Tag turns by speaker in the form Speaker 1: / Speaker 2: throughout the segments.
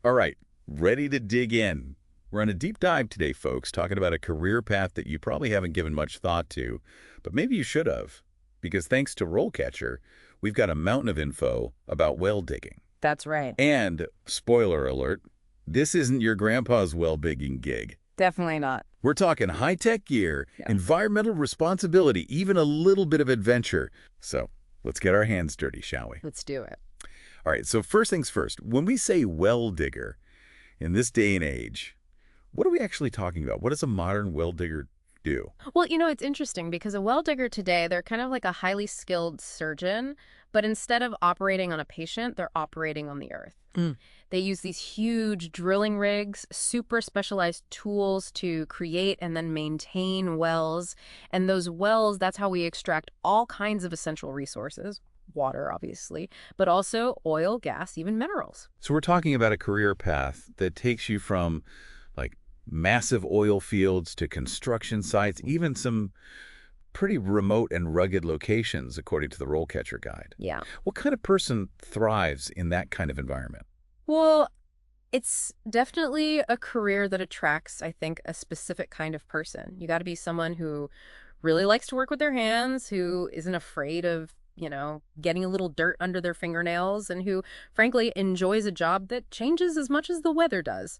Speaker 1: All right, ready to dig in. We're on a deep dive today, folks, talking about a career path that you probably haven't given much thought to, but maybe you should have. Because thanks to RoleCatcher, we've got a mountain of info about well digging.
Speaker 2: That's right.
Speaker 1: And, spoiler alert, this isn't your grandpa's well digging gig.
Speaker 2: Definitely not.
Speaker 1: We're talking high-tech gear,
Speaker 2: Yeah.
Speaker 1: environmental responsibility, even a little bit of adventure. So, let's get our hands dirty, shall we?
Speaker 2: Let's do it.
Speaker 1: All right, so first things first, when we say well digger, in this day and age, what are we actually talking about? What does a modern well digger do?
Speaker 2: Well, it's interesting because a well digger today, they're kind of like a highly skilled surgeon, but instead of operating on a patient, they're operating on the earth.
Speaker 1: Mm.
Speaker 2: They use these huge drilling rigs, super specialized tools to create and then maintain wells. And those wells, that's how we extract all kinds of essential resources. Water, obviously, but also oil, gas, even minerals.
Speaker 1: So we're talking about a career path that takes you from like massive oil fields to construction sites, even some pretty remote and rugged locations, according to the RoleCatcher Guide.
Speaker 2: Yeah.
Speaker 1: What kind of person thrives in that kind of environment?
Speaker 2: Well, it's definitely a career that attracts, I think, a specific kind of person. You got to be someone who really likes to work with their hands, who isn't afraid of, getting a little dirt under their fingernails, and who, frankly, enjoys a job that changes as much as the weather does.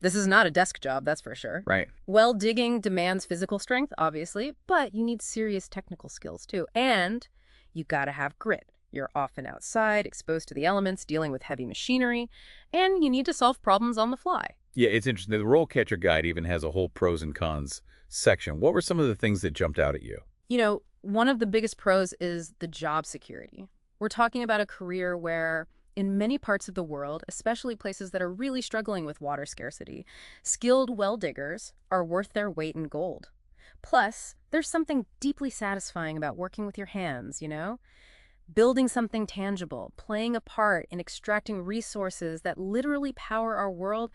Speaker 2: This is not a desk job, that's for sure.
Speaker 1: Right.
Speaker 2: Well, digging demands physical strength, obviously, but you need serious technical skills, too. And you got to have grit. You're often outside, exposed to the elements, dealing with heavy machinery, and you need to solve problems on the fly.
Speaker 1: Yeah, it's interesting. The RoleCatcher Guide even has a whole pros and cons section. What were some of the things that jumped out at you?
Speaker 2: One of the biggest pros is the job security. We're talking about a career where, in many parts of the world, especially places that are really struggling with water scarcity, skilled well diggers are worth their weight in gold. Plus, there's something deeply satisfying about working with your hands, building something tangible, playing a part in extracting resources that literally power our world.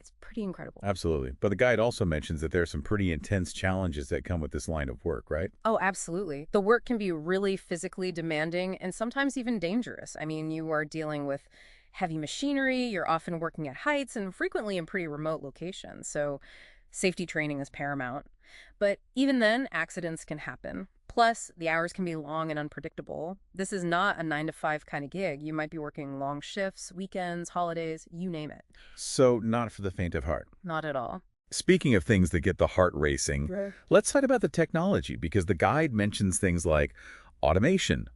Speaker 2: It's pretty incredible.
Speaker 1: Absolutely. But the guide also mentions that there are some pretty intense challenges that come with this line of work, right?
Speaker 2: Oh, absolutely. The work can be really physically demanding and sometimes even dangerous. I mean, you are dealing with heavy machinery, you're often working at heights and frequently in pretty remote locations. So safety training is paramount. But even then, accidents can happen. Plus, the hours can be long and unpredictable. This is not a 9 to 5 kind of gig. You might be working long shifts, weekends, holidays, you name it.
Speaker 1: So not for the faint of heart.
Speaker 2: Not at all.
Speaker 1: Speaking of things that get the heart racing,
Speaker 2: Right.
Speaker 1: let's talk about the technology, because the guide mentions things like automation,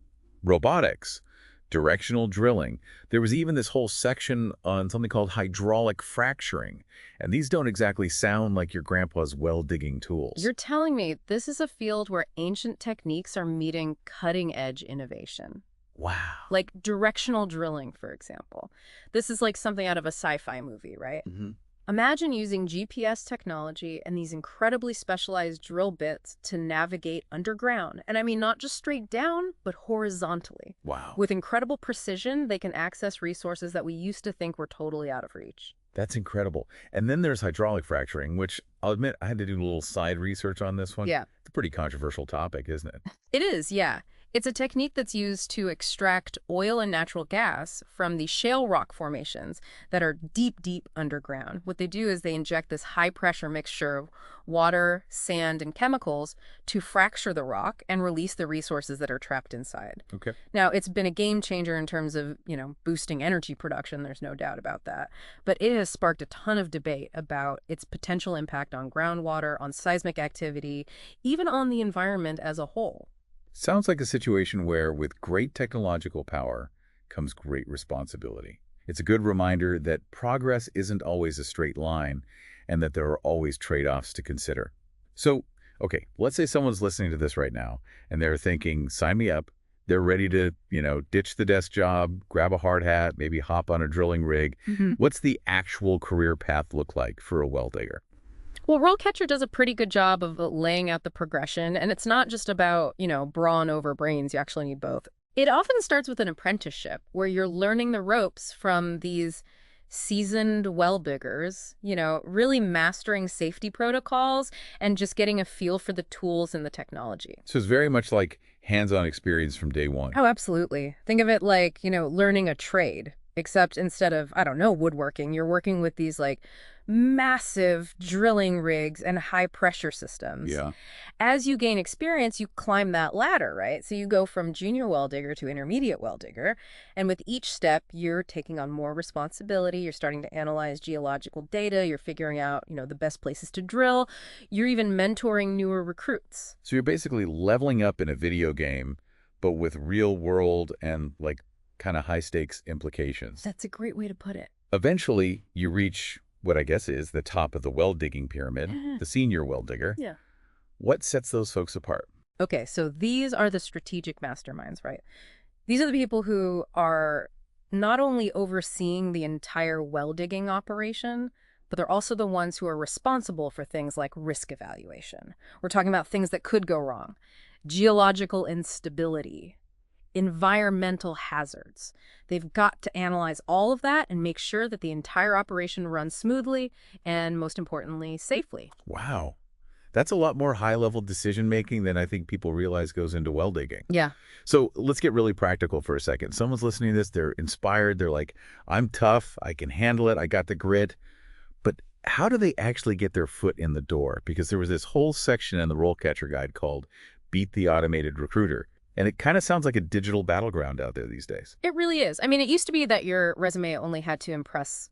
Speaker 1: robotics, directional drilling. There was even this whole section on something called hydraulic fracturing, and these don't exactly sound like your grandpa's well-digging tools.
Speaker 2: You're telling me this is a field where ancient techniques are meeting cutting-edge innovation.
Speaker 1: Wow.
Speaker 2: Like directional drilling, for example. This is like something out of a sci-fi movie, right?
Speaker 1: Hmm.
Speaker 2: Imagine using GPS technology and these incredibly specialized drill bits to navigate underground. And I mean, not just straight down, but horizontally.
Speaker 1: Wow.
Speaker 2: With incredible precision, they can access resources that we used to think were totally out of reach.
Speaker 1: That's incredible. And then there's hydraulic fracturing, which I'll admit I had to do a little side research on this one.
Speaker 2: Yeah.
Speaker 1: It's a pretty controversial topic, isn't it?
Speaker 2: It is, yeah. It's a technique that's used to extract oil and natural gas from the shale rock formations that are deep, deep underground. What they do is they inject this high-pressure mixture of water, sand, and chemicals to fracture the rock and release the resources that are trapped inside.
Speaker 1: Okay.
Speaker 2: Now, it's been a game changer in terms of, boosting energy production. There's no doubt about that. But it has sparked a ton of debate about its potential impact on groundwater, on seismic activity, even on the environment as a whole.
Speaker 1: Sounds like a situation where with great technological power comes great responsibility. It's a good reminder that progress isn't always a straight line and that there are always trade-offs to consider. So, okay, let's say someone's listening to this right now and they're thinking, sign me up. They're ready to, ditch the desk job, grab a hard hat, maybe hop on a drilling rig. What's the actual career path look like for a well digger?
Speaker 2: Well, RoleCatcher does a pretty good job of laying out the progression, and it's not just about, brawn over brains. You actually need both. It often starts with an apprenticeship where you're learning the ropes from these seasoned well diggers, really mastering safety protocols and just getting a feel for the tools and the technology.
Speaker 1: So it's very much like hands-on experience from day one.
Speaker 2: Oh, absolutely. Think of it like, learning a trade. Except instead of, I don't know, woodworking, you're working with these like massive drilling rigs and high pressure systems.
Speaker 1: Yeah.
Speaker 2: As you gain experience, you climb that ladder, right? So you go from junior well digger to intermediate well digger. And with each step, you're taking on more responsibility. You're starting to analyze geological data. You're figuring out, the best places to drill. You're even mentoring newer recruits.
Speaker 1: So you're basically leveling up in a video game, but with real world and like kind of high stakes implications.
Speaker 2: That's a great way to put it.
Speaker 1: Eventually, you reach what I guess is the top of the well digging pyramid, the senior well digger.
Speaker 2: Yeah.
Speaker 1: What sets those folks apart?
Speaker 2: Okay, so these are the strategic masterminds, right? These are the people who are not only overseeing the entire well digging operation, but they're also the ones who are responsible for things like risk evaluation. We're talking about things that could go wrong, geological instability, environmental hazards. They've got to analyze all of that and make sure that the entire operation runs smoothly and, most importantly, safely.
Speaker 1: Wow. That's a lot more high-level decision-making than I think people realize goes into well digging.
Speaker 2: Yeah.
Speaker 1: So let's get really practical for a second. Someone's listening to this, they're inspired, they're like, I'm tough, I can handle it, I got the grit. But how do they actually get their foot in the door? Because there was this whole section in the RoleCatcher guide called Beat the Automated Recruiter. And it kind of sounds like a digital battleground out there these days.
Speaker 2: It really is. I mean, it used to be that your resume only had to impress,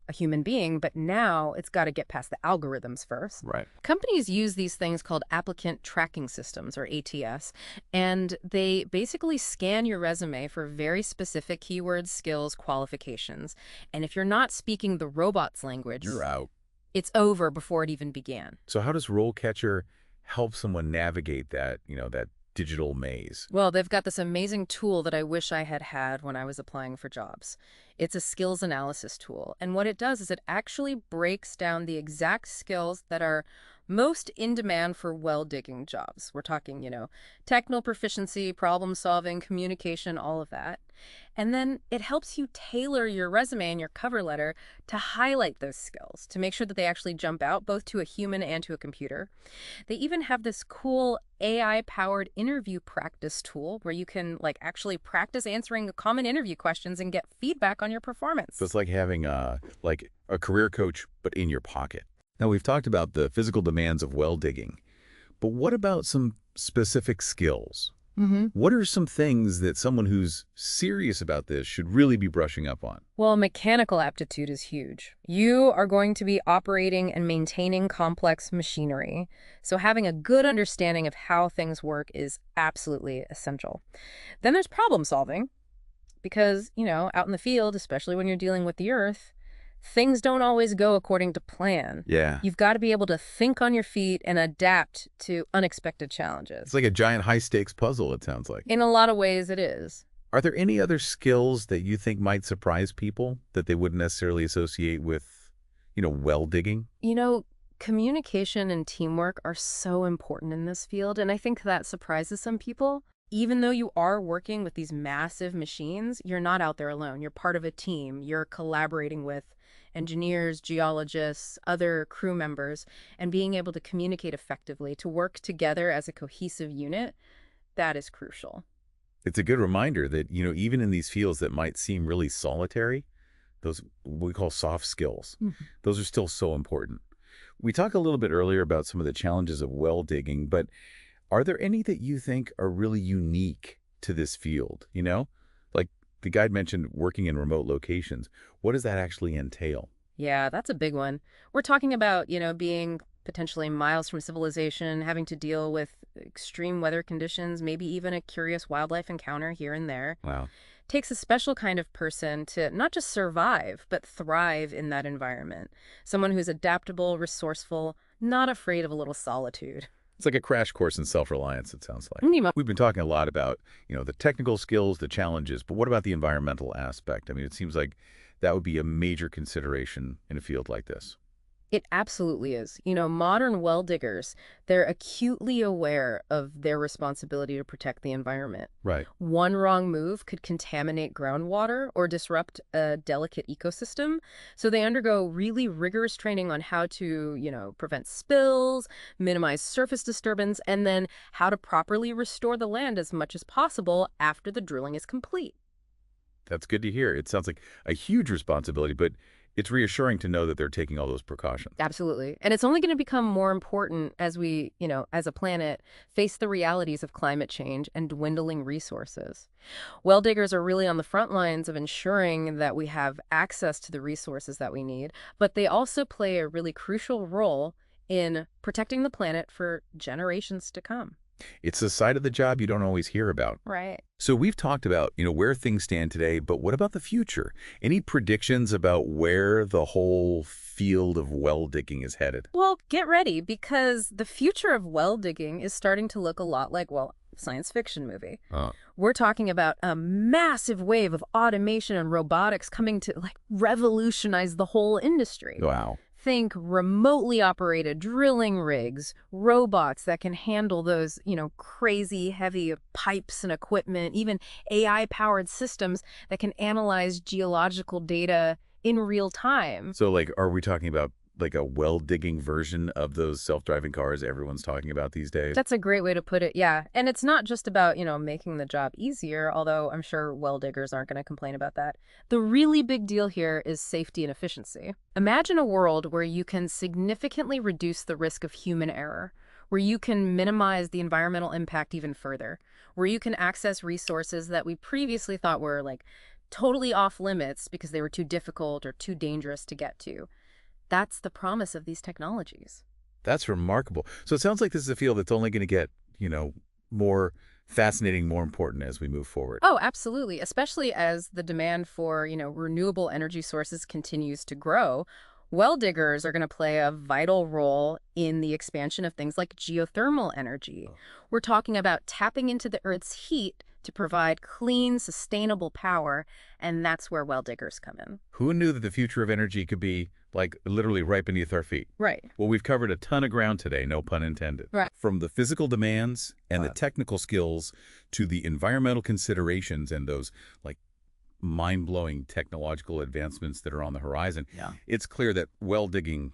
Speaker 2: a human being, but now it's got to get past the algorithms first.
Speaker 1: Right.
Speaker 2: Companies use these things called applicant tracking systems, or ATS, and they basically scan your resume for very specific keywords, skills, qualifications. And if you're not speaking the robot's language,
Speaker 1: You're out.
Speaker 2: it's over before it even began.
Speaker 1: So how does RoleCatcher help someone navigate that, that digital maze?
Speaker 2: Well, they've got this amazing tool that I wish I had had when I was applying for jobs. It's a skills analysis tool. And what it does is it actually breaks down the exact skills that are most in demand for well digging jobs. We're talking, technical proficiency, problem solving, communication, all of that. And then it helps you tailor your resume and your cover letter to highlight those skills, to make sure that they actually jump out both to a human and to a computer. They even have this cool AI-powered interview practice tool where you can actually practice answering common interview questions and get feedback on your performance.
Speaker 1: So it's like having a career coach, but in your pocket. Now, we've talked about the physical demands of well digging, but what about some specific skills? What are some things that someone who's serious about this should really be brushing up on?
Speaker 2: Well, mechanical aptitude is huge. You are going to be operating and maintaining complex machinery, so having a good understanding of how things work is absolutely essential. Then there's problem solving, because, out in the field, especially when you're dealing with the earth, things don't always go according to plan.
Speaker 1: Yeah.
Speaker 2: You've got to be able to think on your feet and adapt to unexpected challenges.
Speaker 1: It's like a giant high-stakes puzzle, it sounds like.
Speaker 2: In a lot of ways, it is.
Speaker 1: Are there any other skills that you think might surprise people that they wouldn't necessarily associate with, well digging?
Speaker 2: Communication and teamwork are so important in this field, and I think that surprises some people. Even though you are working with these massive machines, you're not out there alone. You're part of a team. You're collaborating with engineers, geologists, other crew members, and being able to communicate effectively, to work together as a cohesive unit, that is crucial.
Speaker 1: It's a good reminder that, even in these fields that might seem really solitary, those what we call soft skills, those are still so important. We talked a little bit earlier about some of the challenges of well digging, but are there any that you think are really unique to this field? Like the guide mentioned working in remote locations. What does that actually entail?
Speaker 2: Yeah, that's a big one. We're talking about, being potentially miles from civilization, having to deal with extreme weather conditions, maybe even a curious wildlife encounter here and there.
Speaker 1: Wow.
Speaker 2: Takes a special kind of person to not just survive, but thrive in that environment. Someone who's adaptable, resourceful, not afraid of a little solitude.
Speaker 1: It's like a crash course in self-reliance, it sounds like.
Speaker 2: Mm.
Speaker 1: We've been talking a lot about, the technical skills, the challenges, but what about the environmental aspect? I mean, it seems like that would be a major consideration in a field like this.
Speaker 2: It absolutely is. Modern well diggers, they're acutely aware of their responsibility to protect the environment.
Speaker 1: Right.
Speaker 2: One wrong move could contaminate groundwater or disrupt a delicate ecosystem. So they undergo really rigorous training on how to, prevent spills, minimize surface disturbance, and then how to properly restore the land as much as possible after the drilling is complete.
Speaker 1: That's good to hear. It sounds like a huge responsibility, but it's reassuring to know that they're taking all those precautions.
Speaker 2: Absolutely. And it's only going to become more important as we, as a planet, face the realities of climate change and dwindling resources. Well diggers are really on the front lines of ensuring that we have access to the resources that we need, but they also play a really crucial role in protecting the planet for generations to come.
Speaker 1: It's a side of the job you don't always hear about.
Speaker 2: Right.
Speaker 1: So we've talked about, where things stand today, but what about the future? Any predictions about where the whole field of well digging is headed?
Speaker 2: Well, get ready because the future of well digging is starting to look a lot like, well, science fiction movie.
Speaker 1: Uh,
Speaker 2: We're talking about a massive wave of automation and robotics coming to like revolutionize the whole industry.
Speaker 1: wow.
Speaker 2: Think remotely operated drilling rigs, robots that can handle those, crazy heavy pipes and equipment, even AI-powered systems that can analyze geological data in real time.
Speaker 1: So, like, are we talking about like a well digging version of those self-driving cars everyone's talking about these days?
Speaker 2: That's a great way to put it, yeah. And it's not just about, making the job easier, although I'm sure well diggers aren't going to complain about that. The really big deal here is safety and efficiency. Imagine a world where you can significantly reduce the risk of human error, where you can minimize the environmental impact even further, where you can access resources that we previously thought were like totally off limits because they were too difficult or too dangerous to get to. That's the promise of these technologies.
Speaker 1: That's remarkable. So it sounds like this is a field that's only going to get, more fascinating, more important as we move forward.
Speaker 2: Oh, absolutely. Especially as the demand for, renewable energy sources continues to grow. Well diggers are going to play a vital role in the expansion of things like geothermal energy. We're talking about tapping into the Earth's heat to provide clean, sustainable power, and that's where well diggers come in.
Speaker 1: Who knew that the future of energy could be, like, literally right beneath our feet?
Speaker 2: Right.
Speaker 1: Well, we've covered a ton of ground today, no pun intended.
Speaker 2: Right.
Speaker 1: From the physical demands and the technical skills to the environmental considerations and those, like, mind-blowing technological advancements that are on the horizon.
Speaker 2: Yeah.
Speaker 1: It's clear that well digging,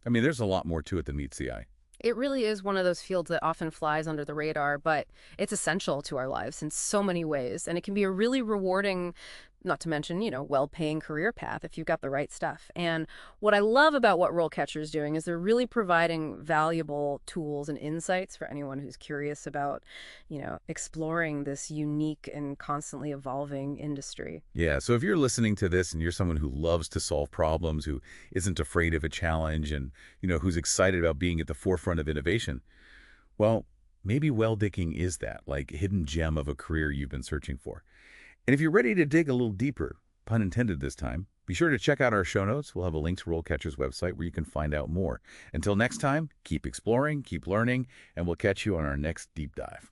Speaker 1: there's a lot more to it than meets the eye.
Speaker 2: It really is one of those fields that often flies under the radar, but it's essential to our lives in so many ways. And it can be a really rewarding, not to mention, well-paying career path if you've got the right stuff. And what I love about what RoleCatcher is doing is they're really providing valuable tools and insights for anyone who's curious about, exploring this unique and constantly evolving industry.
Speaker 1: Yeah, so if you're listening to this and you're someone who loves to solve problems, who isn't afraid of a challenge, and, who's excited about being at the forefront of innovation, well, maybe well digging is that, like, hidden gem of a career you've been searching for. And if you're ready to dig a little deeper, pun intended this time, be sure to check out our show notes. We'll have a link to RoleCatcher's website where you can find out more. Until next time, keep exploring, keep learning, and we'll catch you on our next deep dive.